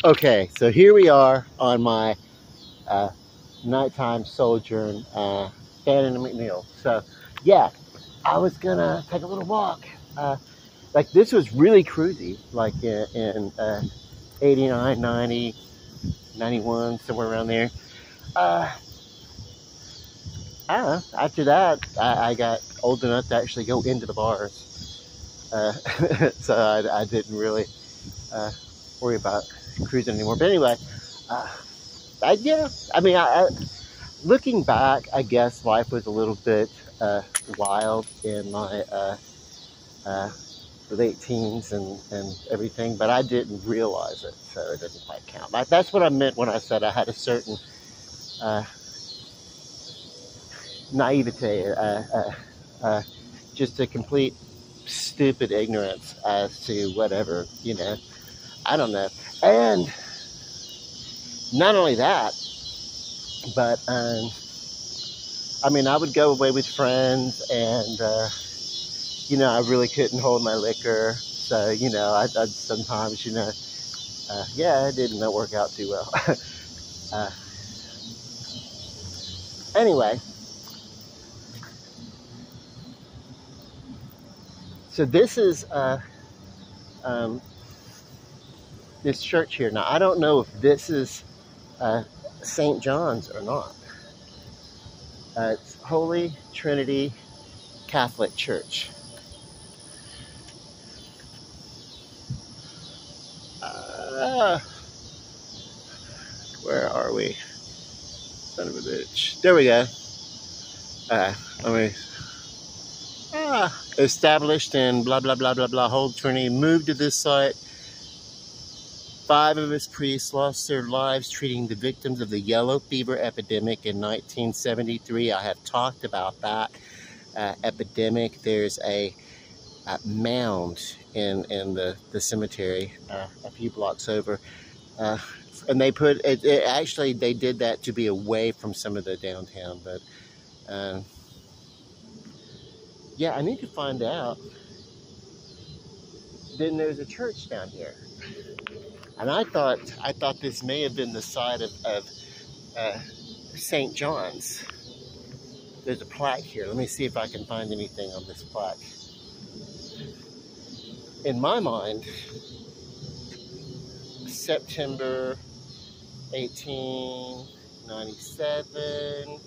Okay, so here we are on my uh, nighttime sojourn down in McNeil. So, yeah, I was gonna take a little walk. Like this was really cruisy, like in 89, 90, 91, somewhere around there. Uh, I don't know. After that, I got old enough to actually go into the bars. So I didn't really uh, worry about cruising anymore. But anyway, uh, yeah, I mean, looking back, I guess life was a little bit wild in my uh, late teens and everything, but I didn't realize it, so it doesn't quite count. Like, that's what I meant when I said I had a certain uh, naivete, just a complete stupid ignorance as to whatever, I don't know. And not only that, but I mean, I would go away with friends, and I really couldn't hold my liquor. So, I'd sometimes, yeah, it didn't work out too well. uh, anyway, so this is um, this church here. Now, I don't know if this is uh, St. John's or not. It's Holy Trinity Catholic Church. Uh, where are we? Son of a bitch. There we go. Let me. Established in blah, blah, blah, blah, blah. Holy Trinity moved to this site. 5 of its priests lost their lives treating the victims of the yellow fever epidemic in 1973. I have talked about that epidemic. There's a mound in the cemetery a few blocks over. And they put it, actually, they did that to be away from some of the downtown, but yeah, I need to find out. Then there's a church down here, and I thought this may have been the site of St. John's. There's a plaque here. Let me see if I can find anything on this plaque. In my mind, September 1897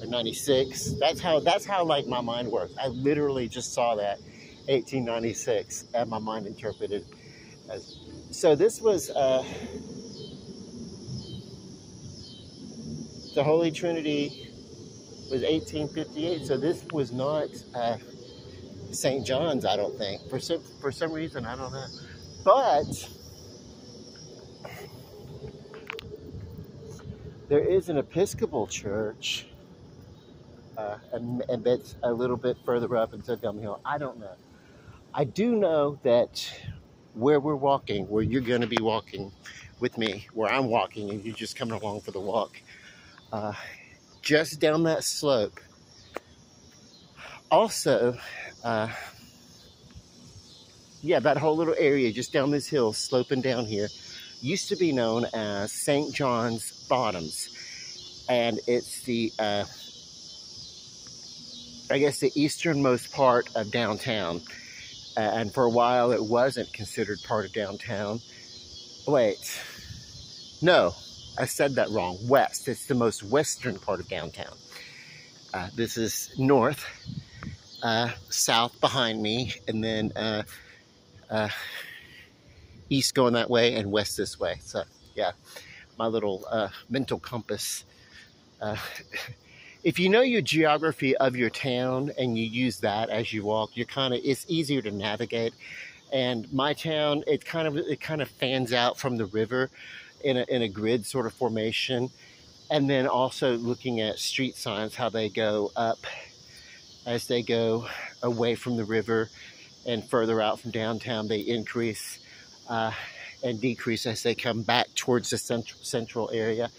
or 96. That's how like my mind works. I literally just saw that 1896, and my mind interpreted as. So this was the Holy Trinity was 1858. So this was not St. John's, I don't think. For some reason, I don't know. But there is an Episcopal church, and that's a little bit further up in Gum Hill. I don't know. I do know that where we're walking, where you're going to be walking with me, where I'm walking and you're just coming along for the walk, just down that slope. Also, yeah, that whole little area just down this hill, sloping down here, used to be known as St. John's Bottoms. And it's the, I guess, the easternmost part of downtown. And for a while, it wasn't considered part of downtown. Wait, no, I said that wrong. West. It's the most western part of downtown. This is north, south behind me, and then east going that way, and west this way. So, yeah, my little mental compass. If you know your geography of your town and you use that as you walk, it's easier to navigate. And my town, it kind of fans out from the river in a grid sort of formation. And then also looking at street signs, how they go up as they go away from the river, and further out from downtown, they increase and decrease as they come back towards the central area.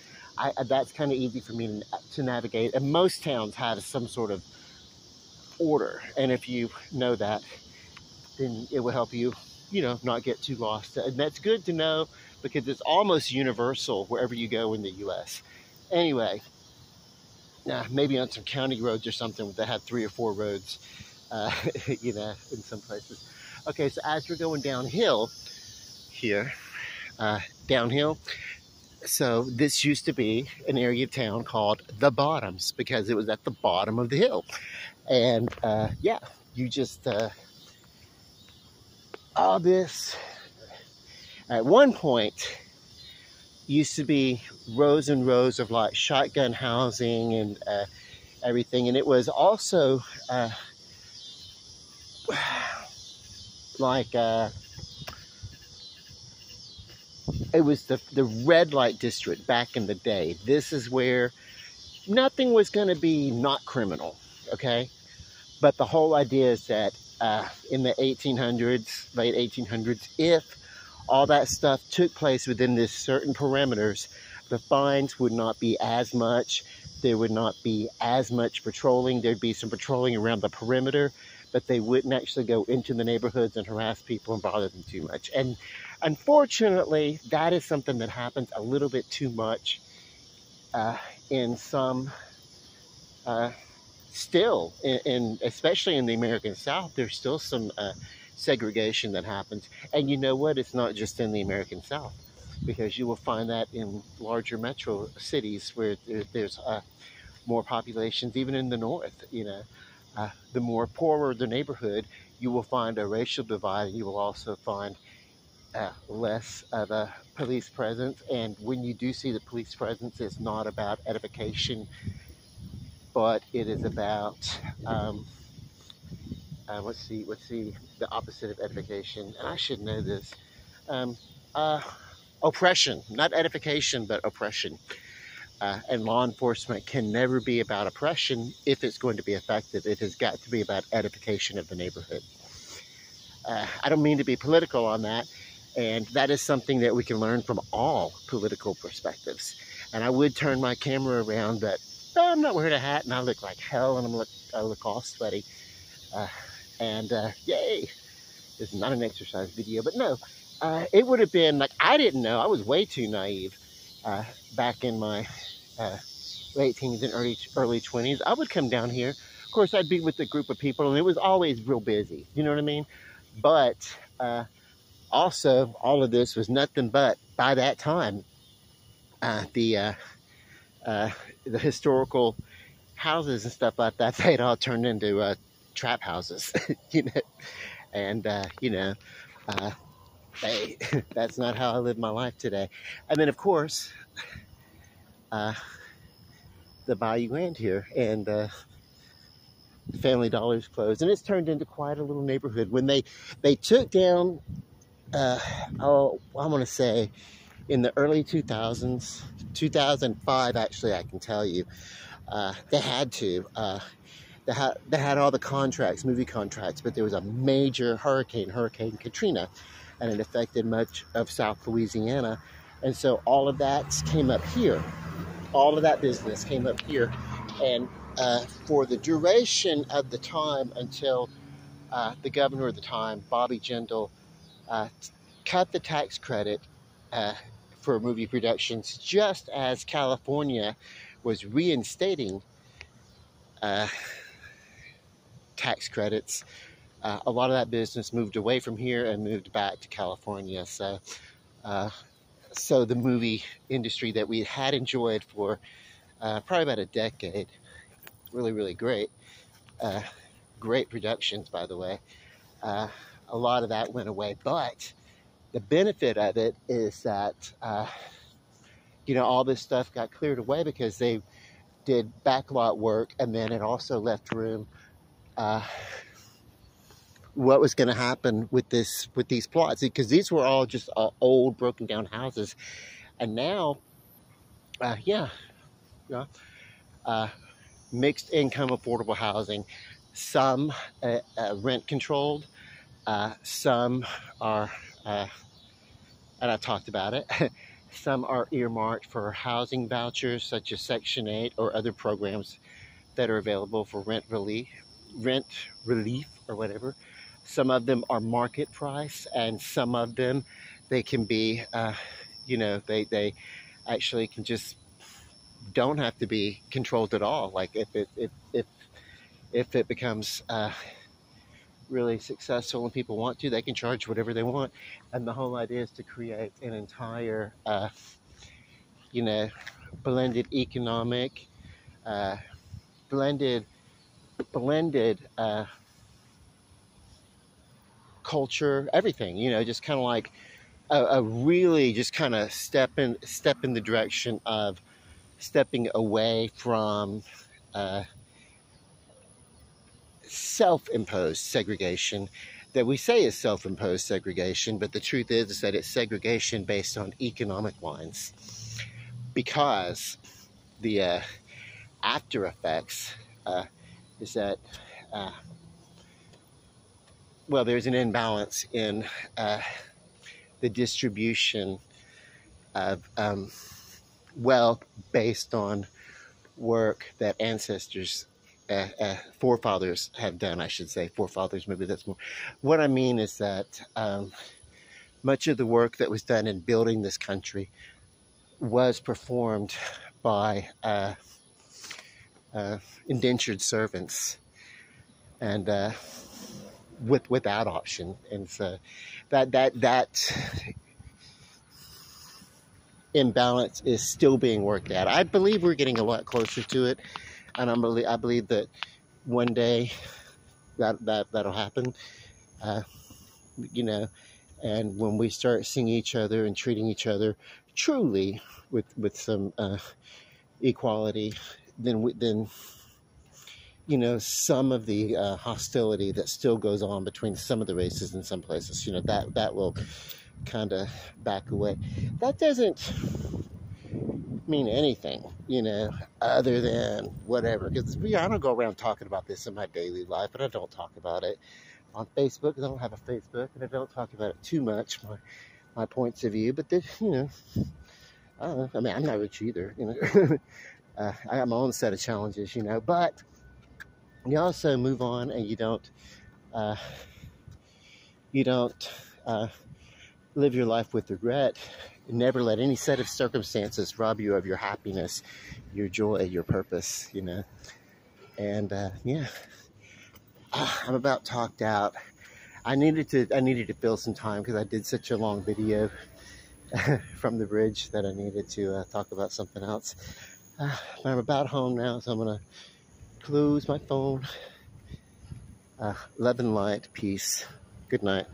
That's kind of easy for me to navigate. And most towns have some sort of order. And if you know that, then it will help you, not get too lost. And that's good to know because it's almost universal wherever you go in the U.S. Anyway, maybe on some county roads or something that have 3 or 4 roads, you know, in some places. Okay, so as we're going downhill here, downhill, so this used to be an area of town called the Bottoms because it was at the bottom of the hill. And yeah, you just, all this, at one point, used to be rows and rows of like shotgun housing and everything. And it was also like, it was the red light district back in the day. This is where nothing was going to be not criminal, okay? But the whole idea is that in the 1800s, late 1800s, if all that stuff took place within this certain parameters, the fines would not be as much. There would not be as much patrolling. There'd be some patrolling around the perimeter, but they wouldn't actually go into the neighborhoods and harass people and bother them too much. And unfortunately, that is something that happens a little bit too much in some, still, especially in the American South, there's still some segregation that happens. And you know what? It's not just in the American South, because you will find that in larger metro cities where there's more populations, even in the north. You know, the more poorer the neighborhood, you will find a racial divide, and you will also find less of a police presence. And when you do see the police presence, it's not about edification, but it is about let's see, the opposite of edification. And I should know this. Oppression, not edification, but oppression. And law enforcement can never be about oppression if it's going to be effective. It has got to be about edification of the neighborhood. I don't mean to be political on that, and that is something that we can learn from all political perspectives. And I would turn my camera around, but I'm not wearing a hat, and I look like hell, and I look all sweaty. Yay! This is not an exercise video, but no, it would have been like, I didn't know. I was way too naive back in my late teens and early 20s. I would come down here. Of course, I'd be with a group of people, and it was always real busy. You know what I mean? But also, all of this was nothing but, by that time, the historical houses and stuff like that, they'd all turned into trap houses, you know, and you know, hey, that's not how I live my life today. And then, of course, the Bayou Grand here, and Family Dollar's closed, and it's turned into quite a little neighborhood. When they took down, oh, I want to say, in the early 2000s, 2005, actually, I can tell you, they had to. They had all the contracts, movie contracts, but there was a major hurricane, Hurricane Katrina, and it affected much of South Louisiana. And so all of that came up here. All of that business came up here. And for the duration of the time until the governor of the time, Bobby Jindal, cut the tax credit for movie productions, just as California was reinstating tax credits. A lot of that business moved away from here and moved back to California. So, so the movie industry that we had enjoyed for probably about a decade, really, really great, great productions, by the way. A lot of that went away, but the benefit of it is that, you know, all this stuff got cleared away because they did backlot work, and then it also left room what was going to happen with these plots, because these were all just old, broken down houses, and now, mixed income affordable housing. Some rent controlled, some are, and I talked about it. Some are earmarked for housing vouchers, such as Section 8 or other programs that are available for rent relief or whatever. Some of them are market price, and some of them, they can be You know, they actually can just don't have to be controlled at all. Like if it becomes really successful and people want to, they can charge whatever they want. And the whole idea is to create an entire, you know, blended economic, uh, blended culture, everything. You know, just kind of like a really just kind of step in the direction of stepping away from self-imposed segregation that we say is self-imposed segregation, but the truth is that it's segregation based on economic lines, because the after effects is that well, there's an imbalance in the distribution of wealth based on work that ancestors, forefathers have done, I should say. Forefathers, maybe that's more. What I mean is that much of the work that was done in building this country was performed by indentured servants, and without option. And so that imbalance is still being worked out. I believe we're getting a lot closer to it, and I believe that one day that'll happen. You know, and when we start seeing each other and treating each other truly with some equality, then you know, some of the hostility that still goes on between some of the races in some places, you know, that will kind of back away. That doesn't mean anything, you know, other than whatever. Because I don't go around talking about this in my daily life, but I don't talk about it on Facebook, because I don't have a Facebook, and I don't talk about it too much, my points of view. But, you know, I don't know. I mean, I'm not rich either, you know. I got my own set of challenges, you know, but you also move on, and you don't live your life with regret. Never let any set of circumstances rob you of your happiness, your joy, your purpose, you know. And yeah, I'm about talked out. I needed to fill some time because I did such a long video from the bridge that I needed to talk about something else. But I'm about home now, so I'm gonna close my phone. Love and light, peace. Good night.